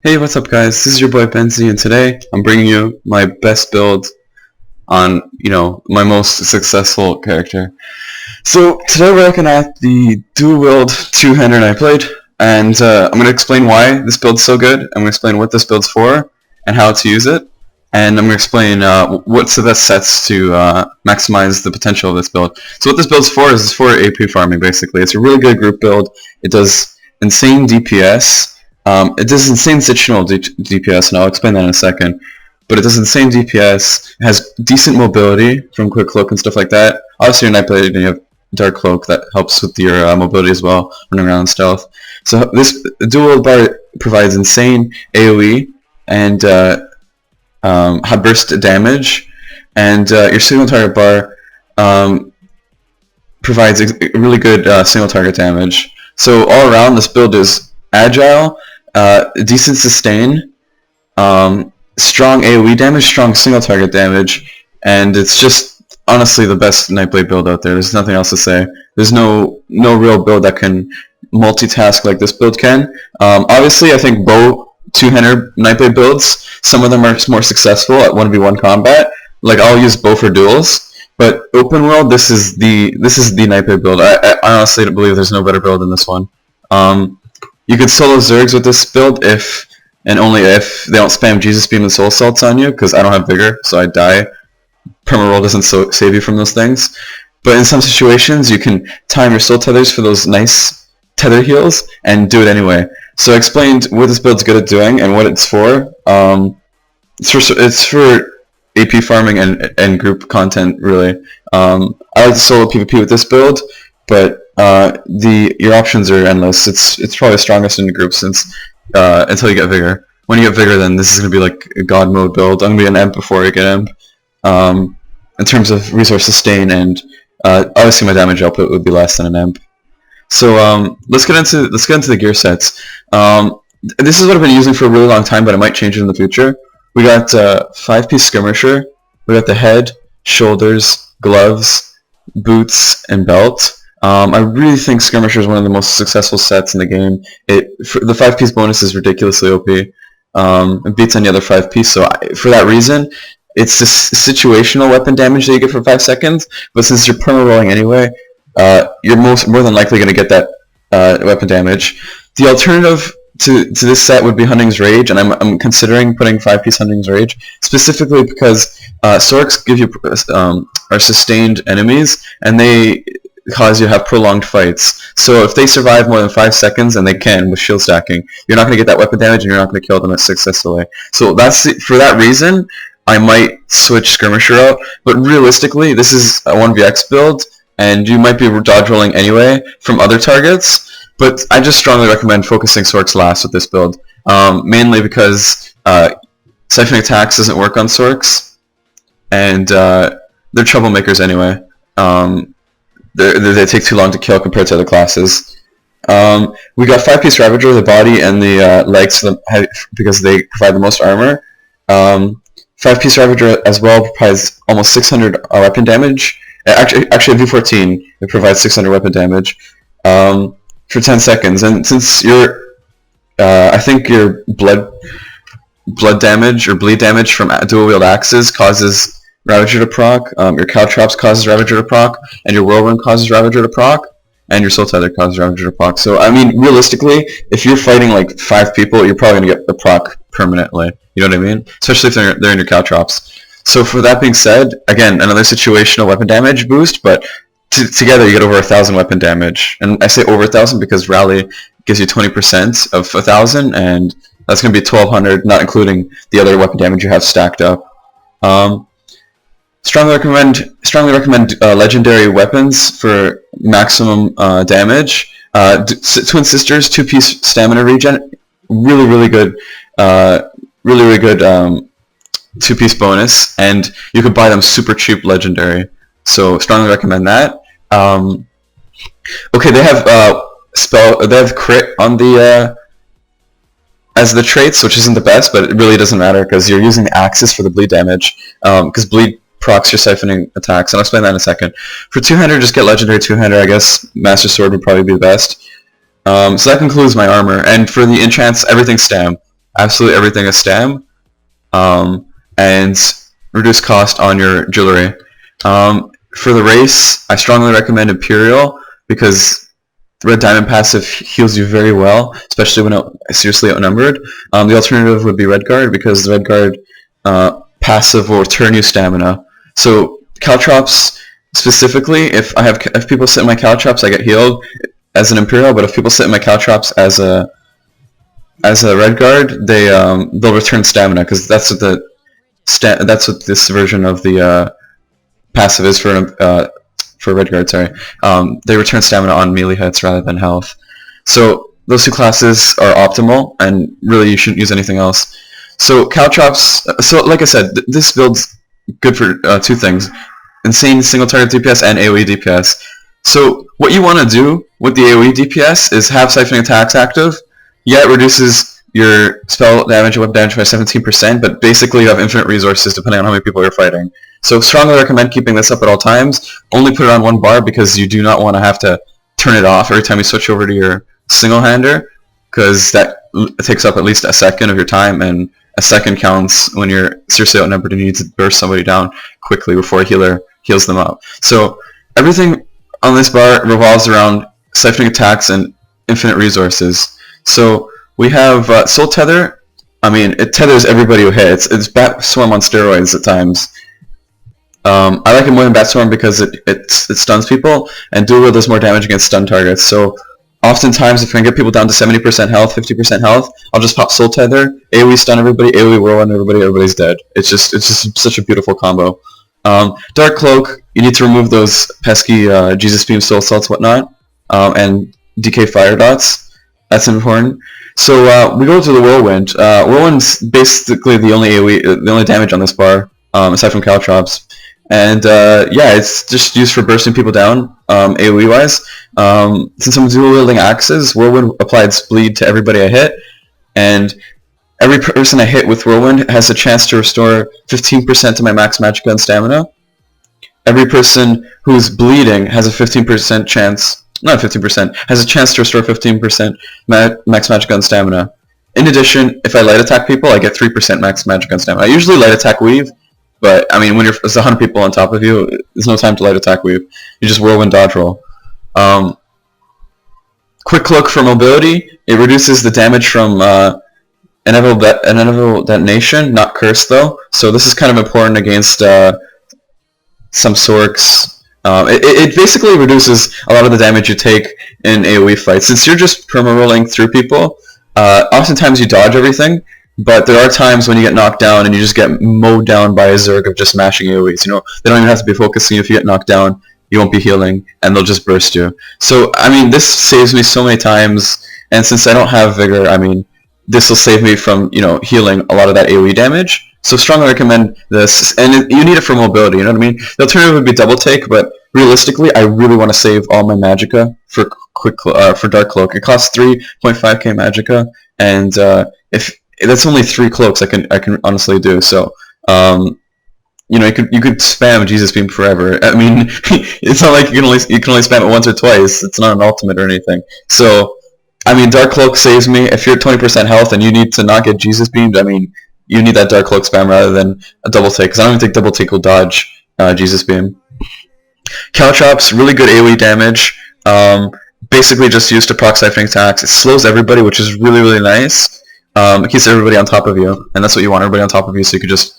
Hey, what's up guys? This is your boy Benzi, and today I'm bringing you my best build on, my most successful character. So today we're looking at the Dual Wield two-hander NightBlade, and I'm going to explain why this build's so good. I'm going to explain what this build's for and how to use it, and I'm going to explain what's the best sets to maximize the potential of this build. So what this build's for is for AP farming, basically. It's a really good group build. It does insane DPS. It does insane situational DPS, and I'll explain that in a second. But it does insane DPS, it has decent mobility from Quick Cloak and stuff like that. Obviously, your NightBlade, and you have Dark Cloak that helps with your mobility as well, running around in stealth. So this Dual Bar provides insane AoE and high burst damage, and your single target bar provides really good single target damage. So all around, this build is agile, decent sustain, strong AoE damage, strong single target damage, and it's just honestly the best NightBlade build out there. There's nothing else to say. There's no real build that can multitask like this build can. Obviously, I think bow two-hander NightBlade builds, some of them are more successful at 1v1 combat. Like I'll use bow for duels, but open world, this is the NightBlade build. I honestly don't believe there's no better build than this one. You could solo Zergs with this build if, and only if, they don't spam Jesus Beam and Soul Assaults on you, because I don't have Vigor, so I die. Permaroll doesn't save you from those things. But in some situations, you can time your Soul Tethers for those nice tether heals, and do it anyway. So I explained what this build's good at doing, and what it's for. It's for AP farming and group content, really. I like to solo PvP with this build, but your options are endless. It's probably the strongest in the group since until you get Vigor. When you get Vigor, then this is gonna be like a god mode build. I'm gonna be an Emp before I get Emp. In terms of resource sustain and obviously my damage output would be less than an Emp. So let's get into the gear sets. This is what I've been using for a really long time, but I might change it in the future. We got 5-piece skirmisher. We got the head, shoulders, gloves, boots, and belt. I really think Skirmisher is one of the most successful sets in the game. The 5-piece bonus is ridiculously OP. It beats any other 5-piece, so for that reason, it's a situational weapon damage that you get for 5 seconds, but since you're perma-rolling anyway, you're more than likely going to get that weapon damage. The alternative to this set would be Hunting's Rage, and I'm considering putting 5-piece Hunting's Rage, specifically because Sorks give you are sustained enemies, and they cause you to have prolonged fights. So if they survive more than 5 seconds, and they can with shield stacking, you're not going to get that weapon damage, and you're not going to kill them successfully. So for that reason, I might switch Skirmisher out, but realistically, this is a 1vx build, and you might be dodge rolling anyway from other targets, but I just strongly recommend focusing Sorks last with this build, mainly because siphoning attacks doesn't work on Sorks, and they're troublemakers anyway. They take too long to kill compared to other classes. We got 5-piece Ravager, the body and the legs because they provide the most armor. 5-piece Ravager as well provides almost 600 weapon damage. Actually at V14 it provides 600 weapon damage for 10 seconds. And since I think your blood damage or bleed damage from dual wield axes causes Ravager to proc, your Caltrops causes Ravager to proc, and your Whirlwind causes Ravager to proc, and your Soul Tether causes Ravager to proc. So, I mean, realistically, if you're fighting like 5 people, you're probably going to get the proc permanently. You know what I mean? Especially if they're in your Caltrops. So for that being said, again, another situational weapon damage boost, but together you get over 1,000 weapon damage. And I say over 1,000 because Rally gives you 20% of 1,000, and that's going to be 1,200, not including the other weapon damage you have stacked up. Strongly recommend legendary weapons for maximum damage. Twin Sisters 2-piece stamina regen, really good 2-piece bonus, and you could buy them super cheap legendary. So strongly recommend that. Okay, they have crit on the as the traits, which isn't the best, but it really doesn't matter because you're using the axis for the bleed damage. Because bleed procs your siphoning attacks, and I'll explain that in a second. For two-hander, just get legendary two-hander, I guess. Master Sword would probably be the best. So that concludes my armor, and for the enchants, everything's stam. absolutely everything is stam, and reduce cost on your jewelry. For the race, I strongly recommend Imperial because the Red Diamond passive heals you very well, especially when seriously outnumbered. The alternative would be Red Guard because the Red Guard passive will return you stamina. So Caltrops specifically, if people sit in my Caltrops, I get healed as an Imperial. But if people sit in my Caltrops as a Red Guard, they'll return stamina because that's what this version of the passive is for Red Guard. Sorry, they return stamina on melee hits rather than health. So those two classes are optimal, and really you shouldn't use anything else. So Caltrops. So like I said, this build's good for two things: insane single target DPS and AoE DPS. So what you want to do with the AoE DPS is have Siphoning Attacks active. Yeah, it reduces your spell damage and weapon damage by 17%, but basically you have infinite resources depending on how many people you're fighting. So strongly recommend keeping this up at all times. Only put it on one bar because you do not want to have to turn it off every time you switch over to your single-hander, because that takes up at least a second of your time, and a second counts when you're seriously outnumbered and you need to burst somebody down quickly before a healer heals them up. So everything on this bar revolves around Siphoning Attacks and infinite resources. So we have Soul Tether. I mean, it tethers everybody who hits. It's Bat Swarm on steroids at times. I like it more than Bat Swarm because it stuns people, and Dual Wield does more damage against stun targets. So oftentimes, if I can get people down to 70% health, 50% health, I'll just pop Soul Tether, AoE stun everybody, AoE whirlwind everybody, everybody's dead. It's just such a beautiful combo. Dark Cloak, you need to remove those pesky Jesus Beam, Soul Assaults, whatnot, and DK Fire Dots. That's important. So we go to the Whirlwind. Whirlwind's basically the only AoE, the only damage on this bar, aside from Caltrops. And yeah, it's just used for bursting people down, AoE-wise. Since I'm dual-wielding axes, Whirlwind applies bleed to everybody I hit, and every person I hit with Whirlwind has a chance to restore 15% to my max magic gun stamina. Every person who's bleeding has a 15% chance, not 15%, has a chance to restore 15% max magic gun stamina. In addition, if I light attack people, I get 3% max magic gun stamina. I usually light attack weave, but I mean, when there's 100 people on top of you, there's no time to light attack weave. You just whirlwind dodge roll. Quick Cloak for mobility. It reduces the damage from inevitable detonation, not curse though. So this is kind of important against some Sorks. It basically reduces a lot of the damage you take in AoE fights. Since you're just perma-rolling through people, oftentimes you dodge everything, but there are times when you get knocked down and you just get mowed down by a Zerg of just smashing AoEs. You know, they don't even have to be focusing. If you get knocked down, you won't be healing, and they'll just burst you. So, I mean, this saves me so many times, and since I don't have Vigor, I mean, this will save me from, you know, healing a lot of that AoE damage. So strongly recommend this, and you need it for mobility, you know what I mean? The alternative would be Double Take, but realistically, I really want to save all my Magicka for Dark Cloak. It costs 3.5k Magicka, and if that's only 3 cloaks I can honestly do. So, you know, you could spam Jesus Beam forever. I mean, it's not like you can only spam it once or twice. It's not an ultimate or anything. So, I mean, Dark Cloak saves me. If you're at 20% health and you need to not get Jesus Beamed, I mean, you need that Dark Cloak spam rather than a Double Take, because I don't even think Double Take will dodge Jesus Beam. Caltrops, really good AoE damage. Basically just used to proc Siphoning Attacks. It slows everybody, which is really, really nice. It keeps everybody on top of you, and that's what you want, everybody on top of you, so you can just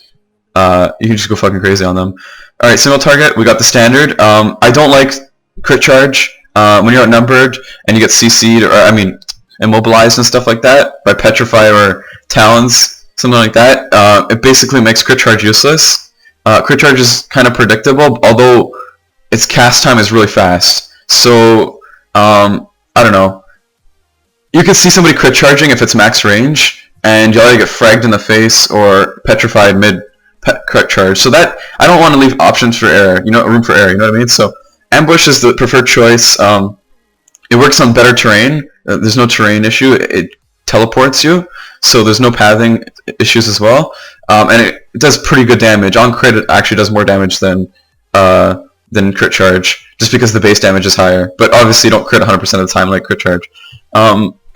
go fucking crazy on them. Alright, single target, we got the standard. I don't like crit charge when you're outnumbered and you get CC'd, or I mean, immobilized and stuff like that by Petrify or Talons, something like that. It basically makes crit charge useless. Crit charge is kind of predictable, although its cast time is really fast. So, I don't know. You can see somebody crit charging if it's max range, and you'll either get fragged in the face or petrified mid crit charge. So that, I don't want to leave options for error, you know, room for error, you know what I mean? So ambush is the preferred choice. It works on better terrain. There's no terrain issue. It teleports you, so there's no pathing issues as well. And it does pretty good damage. On crit, it actually does more damage than crit charge, just because the base damage is higher. But obviously, you don't crit 100% of the time like crit charge.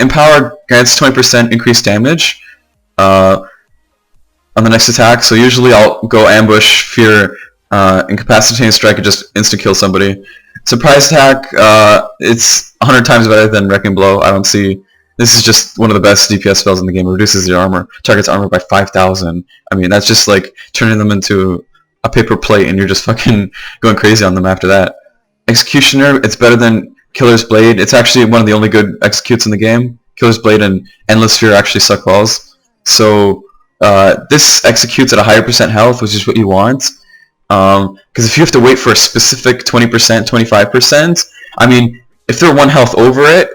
Empowered grants 20% increased damage. on the next attack. So usually I'll go ambush, fear, incapacitating strike, and just instant kill somebody. Surprise attack, it's 100 times better than Wrecking Blow. I don't see. This is just one of the best DPS spells in the game. It reduces your armor, target's armor by 5,000. I mean, that's just like turning them into a paper plate, and you're just fucking going crazy on them after that. Executioner, it's better than Killer's Blade. It's actually one of the only good executes in the game. Killer's Blade and Endless Fear actually suck balls. So this executes at a higher percent health, which is what you want. Because if you have to wait for a specific 20%, 25%, I mean, if they're 1 health over it,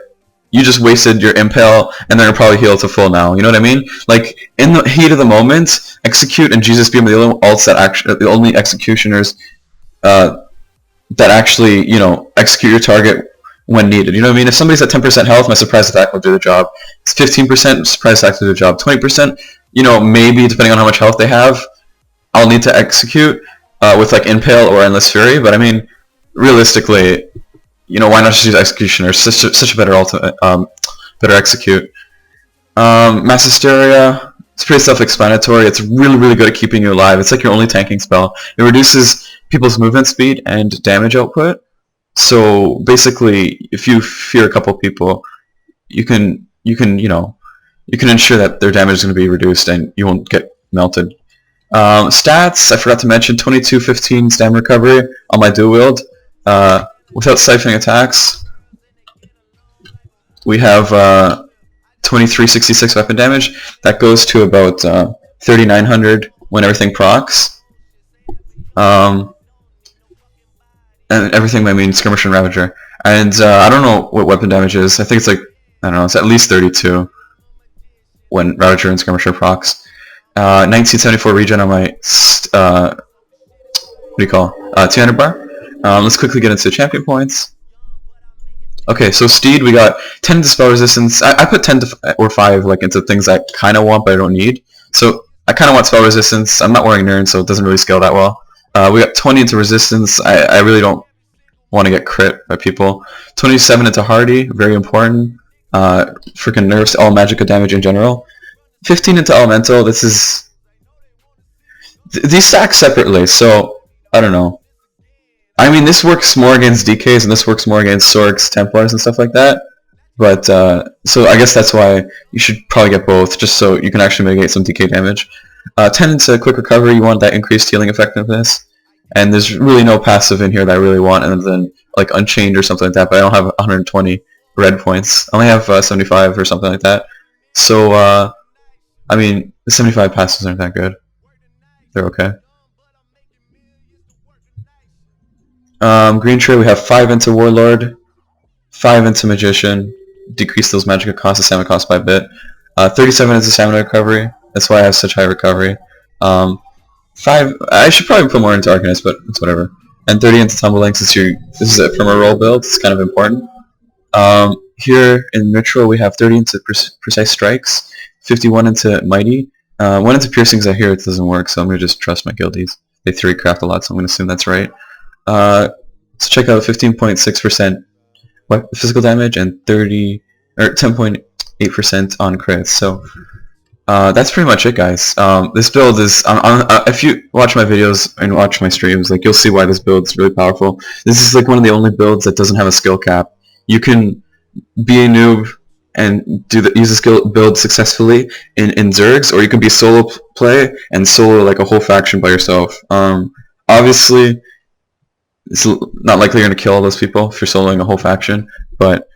you just wasted your impale, and they're probably healed to full now. You know what I mean? Like, in the heat of the moment, Execute and Jesus Beam are the only ults that actually, the only executioners that actually, you know, execute your target when needed. You know what I mean? If somebody's at 10% health, my surprise attack will do the job. It's 15%, surprise attack will do the job. 20%, you know, maybe depending on how much health they have, I'll need to execute with like Impale or Endless Fury. But I mean, realistically, you know, why not just use Executioner? Such a better better execute. Mass Hysteria, it's pretty self-explanatory. It's really, really good at keeping you alive. It's like your only tanking spell. It reduces people's movement speed and damage output. So basically, if you fear a couple people, you can ensure that their damage is going to be reduced and you won't get melted. Stats, I forgot to mention 22-15 stamina recovery on my Dual Wield. Without siphoning attacks, we have 2366 weapon damage. That goes to about 3900 when everything procs. And everything, I mean Skirmisher and Ravager. And I don't know what weapon damage is. I think it's like, I don't know, it's at least 32 when Ravager and Skirmisher procs. 1974 regen on my, what do you call, 200 bar. Let's quickly get into champion points. Okay, so Steed, we got 10 into spell resistance. I put 10 or 5 like into things I kind of want but I don't need. So I kind of want spell resistance. I'm not wearing Nern, so it doesn't really scale that well. We got 20 into resistance. I really don't want to get crit by people. 27 into hardy, very important. Freaking nerfs all magica damage in general. 15 into elemental. This is these stack separately, so I don't know. I mean, this works more against DKs, and this works more against Sorks, Templars, and stuff like that. But, so I guess that's why you should probably get both, just so you can actually mitigate some DK damage. 10 into quick recovery, you want that increased healing effectiveness. And there's really no passive in here that I really want, other than, like, Unchained or something like that, but I don't have 120 red points. I only have 75 or something like that. So, I mean, the 75 passives aren't that good. They're okay. Green Tree, we have 5 into Warlord, 5 into Magician, decrease those magic costs, the stamina cost by a bit. 37 into stamina recovery, that's why I have such high recovery. 5, I should probably put more into Arcanist, but it's whatever. And 30 into Tumbling, since this is a from a roll build, it's kind of important. Here in Ritual, we have 30 into Precise Strikes, 51 into Mighty. 1 into Piercings, I hear it doesn't work, so I'm going to just trust my guildies. They 3-craft a lot, so I'm going to assume that's right. Let's check out 15.6% physical damage and 10.8% on crits. So that's pretty much it, guys. This build is, if you watch my videos and watch my streams, like you'll see why this build is really powerful. This is like one of the only builds that doesn't have a skill cap. You can be a noob and use the skill build successfully in Zergs, or you can be solo play and solo like a whole faction by yourself. Obviously, it's not likely you're going to kill all those people if you're soloing a whole faction, but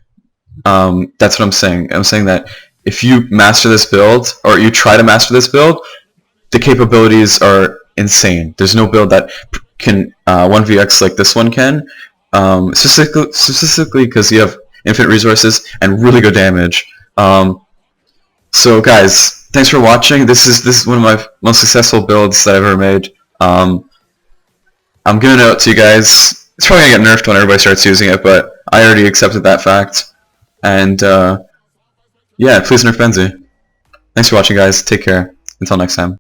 that's what I'm saying. I'm saying that if you master this build, or you try to master this build, the capabilities are insane. There's no build that can 1vx like this one can, specifically because you have infinite resources and really good damage. So guys, thanks for watching. This is one of my most successful builds that I've ever made. I'm giving it out to you guys. It's probably going to get nerfed when everybody starts using it, but I already accepted that fact. And, yeah, please nerf Benzie. Thanks for watching, guys. Take care. Until next time.